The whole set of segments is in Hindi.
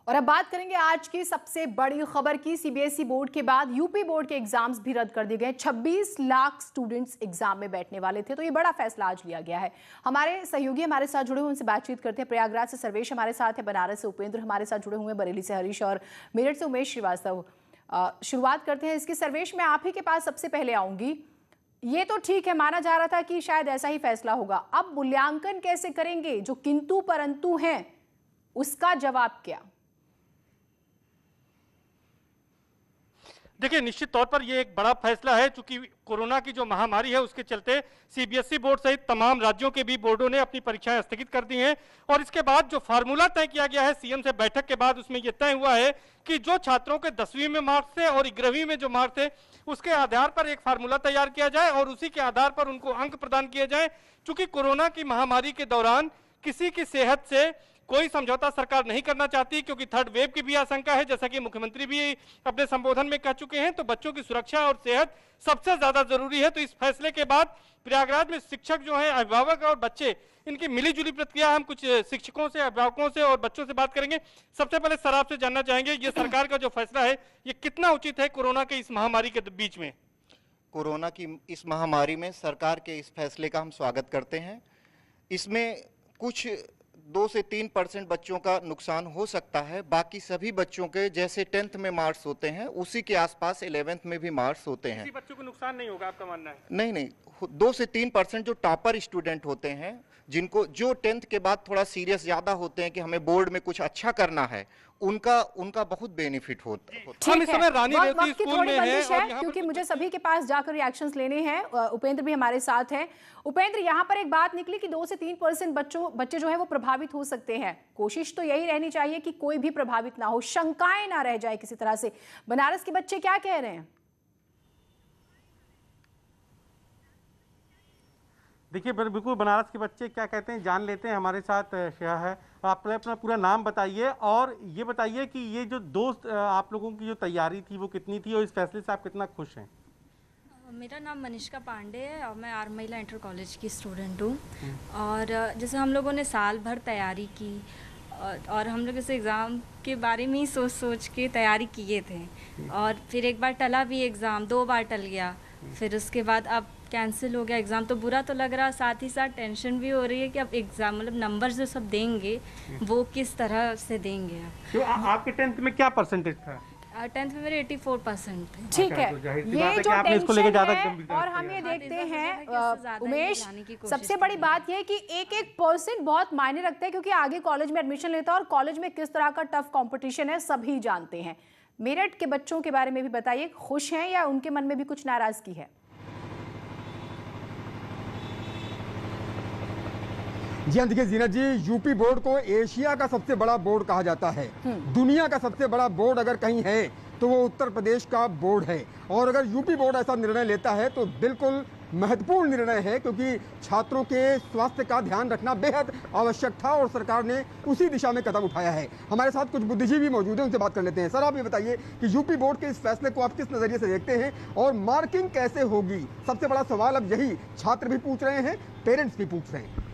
और अब बात करेंगे आज की सबसे बड़ी खबर की। सीबीएसई बोर्ड के बाद यूपी बोर्ड के एग्जाम्स भी रद्द कर दिए गए। 26 लाख स्टूडेंट्स एग्जाम में बैठने वाले थे, तो ये बड़ा फैसला आज लिया गया है। हमारे सहयोगी हमारे साथ जुड़े हुए, उनसे बातचीत करते हैं। प्रयागराज से सर्वेश हमारे साथ है, बनारस से उपेंद्र हमारे साथ जुड़े हुए हैं, बरेली से हरीश और मेरठ से उमेश श्रीवास्तव। शुरुआत करते हैं इसकी। सर्वेश, मैं आप ही के पास सबसे पहले आऊंगी। ये तो ठीक है, माना जा रहा था कि शायद ऐसा ही फैसला होगा, अब मूल्यांकन कैसे करेंगे? जो किंतु परंतु हैं उसका जवाब क्या? देखिए, निश्चित तौर पर यह एक बड़ा फैसला है, चूंकि कोरोना की जो महामारी है उसके चलते सीबीएसई बोर्ड सहित तमाम राज्यों के भी बोर्डों ने अपनी परीक्षाएं स्थगित कर दी हैं। और इसके बाद जो फार्मूला तय किया गया है सीएम से बैठक के बाद, उसमें यह तय हुआ है कि जो छात्रों के 10वीं में मार्क्स थे और 11वीं में जो मार्क्स थे उसके आधार पर एक फार्मूला तैयार किया जाए और उसी के आधार पर उनको अंक प्रदान किए जाए। चूंकि कोरोना की महामारी के दौरान किसी की सेहत से कोई समझौता सरकार नहीं करना चाहती, क्योंकि थर्ड वेव की भी आशंका है, जैसा कि मुख्यमंत्री भी अपने संबोधन में कह चुके हैं। तो बच्चों की सुरक्षा और सेहत सबसे ज्यादा जरूरी है। तो इस फैसले के बाद प्रयागराज में शिक्षक जो हैं, अभिभावक और बच्चे, इनकी मिलीजुली प्रतिक्रिया हम कुछ शिक्षकों से, अभिभावकों से और बच्चों से बात करेंगे। सबसे पहले सर आपसे जानना चाहेंगे, ये सरकार का जो फैसला है ये कितना उचित है कोरोना के इस महामारी के बीच में? कोरोना की इस महामारी में सरकार के इस फैसले का हम स्वागत करते हैं। इसमें कुछ 2 से 3% बच्चों का नुकसान हो सकता है। बाकी सभी बच्चों के जैसे 10th में मार्क्स होते हैं उसी के आसपास 11th में भी मार्क्स होते हैं। किसी बच्चों को नुकसान नहीं होगा, आपका मानना है? नहीं, 2 से 3% जो टॉपर स्टूडेंट होते हैं, जिनको जो 10th के बाद थोड़ा सीरियस ज्यादा होते हैं कि हमें बोर्ड में कुछ अच्छा करना है, उनका बहुत बेनिफिट होता है। हम इस समय रानी रेवती स्कूल में हैं, क्योंकि मुझे सभी के पास जाकर रिएक्शंस लेने हैं। उपेंद्र भी हमारे साथ हैं। उपेंद्र, यहाँ पर एक बात निकली कि 2 से 3% बच्चे जो है वो प्रभावित हो सकते हैं। कोशिश तो यही रहनी चाहिए कि कोई भी प्रभावित ना हो, शंकाएं ना रह जाए किसी तरह से। बनारस के बच्चे क्या कह रहे हैं? देखिए, बिल्कुल बनारस के बच्चे क्या कहते हैं जान लेते हैं। हमारे साथ श्रेया है। आप अपना पूरा नाम बताइए और ये बताइए कि ये जो दोस्त आप लोगों की जो तैयारी थी वो कितनी थी और इस फैसले से आप कितना खुश हैं? मेरा नाम मनीषका पांडे है और मैं आर महिला इंटर कॉलेज की स्टूडेंट हूँ। और जैसे हम लोगों ने साल भर तैयारी की और हम लोग इस एग्ज़ाम के बारे में ही सोच के तैयारी किए थे। और फिर एक बार टला भी एग्ज़ाम, 2 बार टल गया। फिर उसके बाद अब कैंसिल हो गया एग्ज़ाम। तो बुरा तो लग रहा, साथ ही साथ टेंशन भी हो रही है कि अब एग्ज़ाम मतलब नंबर जो सब देंगे वो किस तरह से देंगे। तो आपके 10th में क्या परसेंटेज था? 10th में मेरे 84% थे। ठीक है, तो ये जो टेंशन है और हम ये देखते हैं उमेश, सबसे बड़ी बात ये है कि एक परसेंट बहुत मायने रखता है, क्योंकि आगे कॉलेज में एडमिशन लेता है और कॉलेज में किस तरह का टफ कंपटीशन है सभी जानते हैं। मेरठ के बच्चों के बारे में भी बताइए, खुश हैं या उनके मन में भी कुछ नाराजगी है? जी हाँ, देखिए जीनत जी, यूपी बोर्ड को एशिया का सबसे बड़ा बोर्ड कहा जाता है। दुनिया का सबसे बड़ा बोर्ड अगर कहीं है तो वो उत्तर प्रदेश का बोर्ड है। और अगर यूपी बोर्ड ऐसा निर्णय लेता है तो बिल्कुल महत्वपूर्ण निर्णय है, क्योंकि छात्रों के स्वास्थ्य का ध्यान रखना बेहद आवश्यक था और सरकार ने उसी दिशा में कदम उठाया है। हमारे साथ कुछ बुद्धिजीवी मौजूद हैं, उनसे बात कर लेते हैं। सर, आप ये बताइए कि यूपी बोर्ड के इस फैसले को आप किस नजरिए से देखते हैं और मार्किंग कैसे होगी? सबसे बड़ा सवाल अब यही छात्र भी पूछ रहे हैं, पेरेंट्स भी पूछ रहे हैं।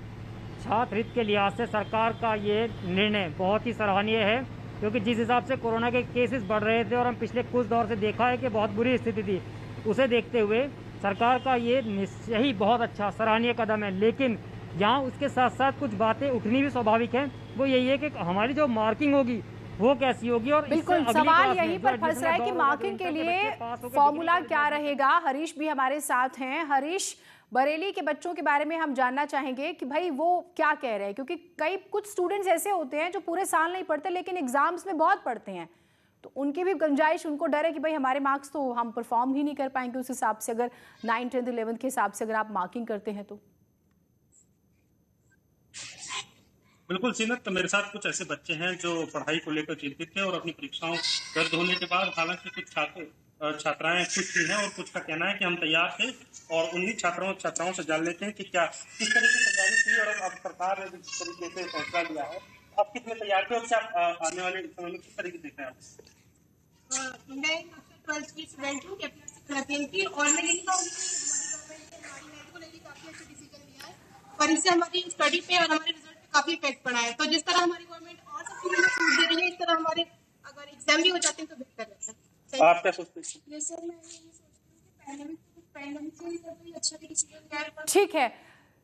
छात्र हित के लिहाज से सरकार का ये निर्णय बहुत ही सराहनीय है, क्योंकि जिस हिसाब से कोरोना के केसेस बढ़ रहे थे और हम पिछले कुछ दौर से देखा है कि बहुत बुरी स्थिति थी, उसे देखते हुए सरकार का ये निश्चय ही बहुत अच्छा सराहनीय कदम है। लेकिन यहाँ उसके साथ साथ कुछ बातें उठनी भी स्वाभाविक है। वो यही है कि हमारी जो मार्किंग होगी वो कैसी होगी। और बिल्कुल सवाल यहीं पर फंस रहा है कि मार्किंग के लिए फॉर्मूला क्या रहेगा। हरीश भी हमारे साथ हैं। हरीश, बरेली के बच्चों के बारे में हम जानना चाहेंगे कि भाई वो क्या कह रहे हैं, क्योंकि कुछ स्टूडेंट्स ऐसे होते हैं जो पूरे साल नहीं पढ़ते लेकिन एग्जाम्स में बहुत पढ़ते हैं, तो उनकी भी गुंजाइश, उनको डर है कि भाई हमारे मार्क्स तो हम परफॉर्म ही नहीं कर पाएंगे उस हिसाब से, अगर 9, 10, 11 के हिसाब से अगर आप मार्किंग करते हैं तो। बिल्कुल सीनत, तो मेरे साथ कुछ ऐसे बच्चे हैं जो पढ़ाई को लेकर चिंतित थे और अपनी परीक्षाओं रद्द होने के बाद हालांकि कुछ छात्राएं खुश भी हैं और कुछ का कहना है कि हम तैयार थे। और उन्हीं छात्राओं से जान लेते हैं कि क्या किस तरह की तैयारी की और अब सरकार ने जिस तरीके से फैसला लिया है, आप कितने तैयार थे और क्या आने वाले समय में किस तरीके देख रहे हैं आप? मैं 12th की स्टूडेंट हूँ की, और मैं यही कहूँगी कि काफी अच्छा डिसीजन लिया है और इससे हमारी स्टडी पे और हमारे रिजल्ट पे काफी इफेक्ट पड़ा है। तो जिस तरह हमारी गवर्नमेंट और सब चीजों में छूट दे रही है, इस तरह हमारे एग्जाम भी हो जाते हैं तो बेहतर रहता है। आप क्या सोचते हैं? जैसे मैं ये सोचती हूँ कि पैंडेमिक से कोई अच्छा डिसीजन लिया है। ठीक है,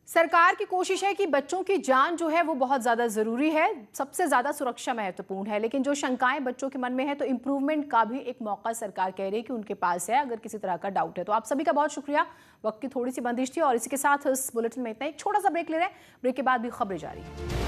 सरकार की कोशिश है कि बच्चों की जान जो है वो बहुत ज़्यादा ज़रूरी है, सबसे ज़्यादा सुरक्षा महत्वपूर्ण है, लेकिन जो शंकाएं बच्चों के मन में है तो इम्प्रूवमेंट का भी एक मौका सरकार कह रही है कि उनके पास है अगर किसी तरह का डाउट है। तो आप सभी का बहुत शुक्रिया, वक्त की थोड़ी सी बंदिश थी और इसी के साथ इस बुलेटिन में इतना। एक छोटा सा ब्रेक ले रहे हैं, ब्रेक के बाद भी खबरें जारी।